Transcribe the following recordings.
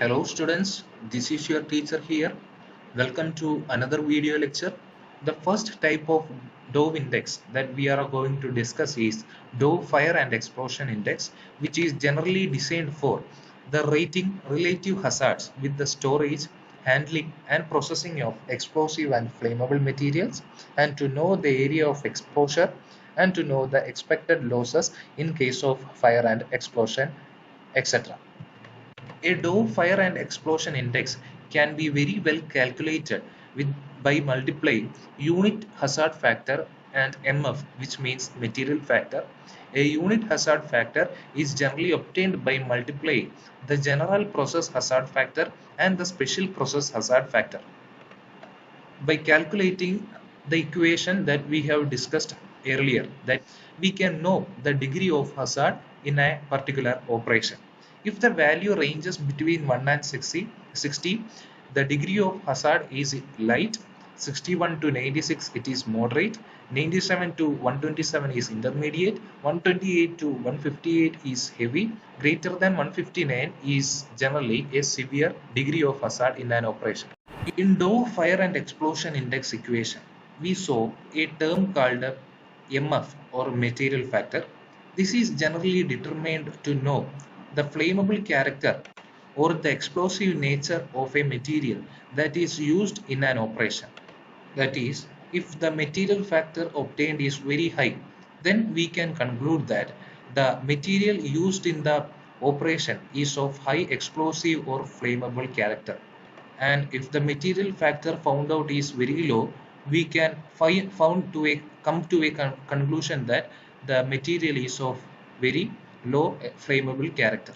Hello students, this is your teacher here. Welcome to another video lecture. The first type of Dove index that we are going to discuss is Dove Fire and Explosion Index, which is generally designed for the rating relative hazards with the storage, handling and processing of explosive and flammable materials, and to know the area of exposure and to know the expected losses in case of fire and explosion, etc. A Dove fire and explosion index can be very well calculated by multiplying unit hazard factor and MF, which means material factor. A unit hazard factor is generally obtained by multiplying the general process hazard factor and the special process hazard factor. By calculating the equation that we have discussed earlier, that we can know the degree of hazard in a particular operation. If the value ranges between 1 and 60, the degree of hazard is light. 61 to 96 it is moderate. 97 to 127 is intermediate. 128 to 158 is heavy. Greater than 159 is generally a severe degree of hazard in an operation. In Dove Fire and Explosion Index equation, we saw a term called MF or material factor. This is generally determined to know the flammable character or the explosive nature of a material that is used in an operation. That is, if the material factor obtained is very high, then we can conclude that the material used in the operation is of high explosive or flammable character. And if the material factor found out is very low, we can come to a conclusion that the material is of very low flammable character.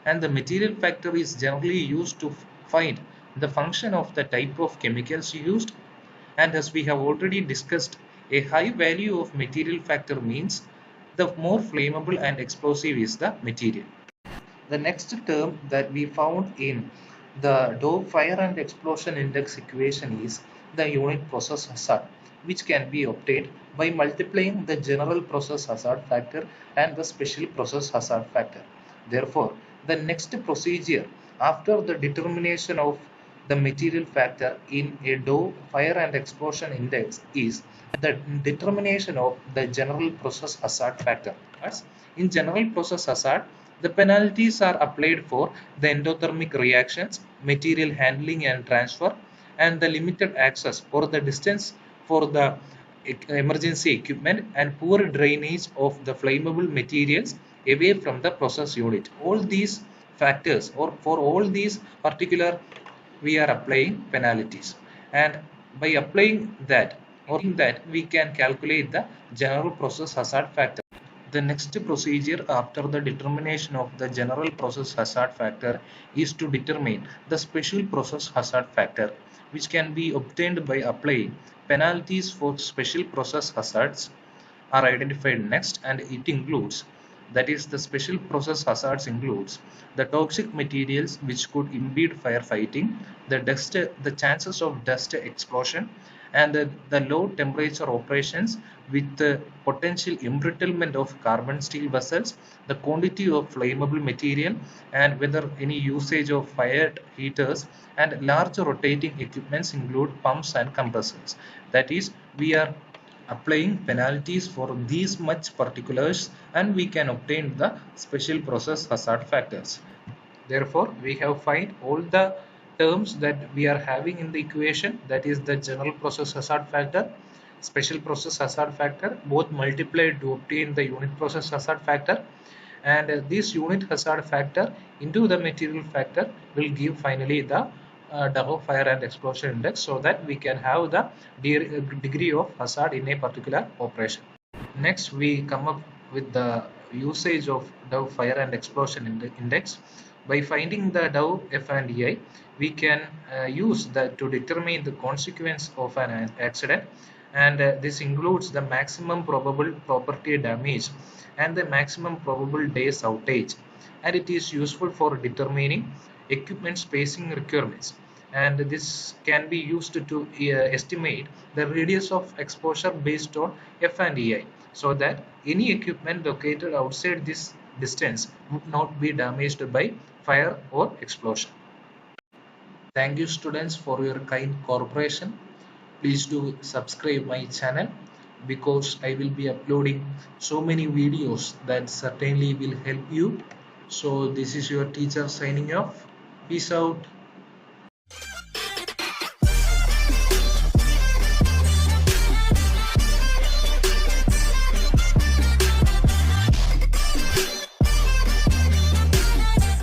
And the material factor is generally used to find the function of the type of chemicals used. And as we have already discussed, a high value of material factor means the more flammable and explosive is the material. The next term that we found in the Dove Fire and Explosion Index equation is the unit process hazard, which can be obtained by multiplying the general process hazard factor and the special process hazard factor. Therefore, the next procedure after the determination of the material factor in a Dove Fire and Explosion Index is the determination of the general process hazard factor. As in general process hazard, the penalties are applied for the endothermic reactions, material handling and transfer, and the limited access or the distance for the emergency equipment and poor drainage of the flammable materials away from the process unit. All these factors, or for all these particular, we are applying penalties, and by applying that or in that we can calculate the general process hazard factor. The next procedure after the determination of the general process hazard factor is to determine the special process hazard factor, which can be obtained by applying penalties for special process hazards are identified next, and it includes, that is, the special process hazards includes the toxic materials which could impede firefighting, the chances of dust explosion, and the low temperature operations with the potential embrittlement of carbon steel vessels, the quantity of flammable material, and whether any usage of fired heaters, and large rotating equipments include pumps and compressors. That is, we are applying penalties for these much particulars, and we can obtain the special process hazard factors. Therefore, we have find all the terms that we are having in the equation, that is the general process hazard factor, special process hazard factor, both multiplied to obtain the unit process hazard factor, and this unit hazard factor into the material factor will give finally the Dove Fire and Explosion Index, so that we can have the degree of hazard in a particular operation. Next, we come up with the usage of Dove Fire and Explosion Index. By finding the Dove f&ei, we can use that to determine the consequence of an accident, and this includes the maximum probable property damage and the maximum probable days outage, and it is useful for determining equipment spacing requirements, and this can be used to estimate the radius of exposure based on f&ei, so that any equipment located outside this distance would not be damaged by fire or explosion. Thank you students for your kind cooperation. Please do subscribe my channel because I will be uploading so many videos that certainly will help you. So this is your teacher signing off. Peace out.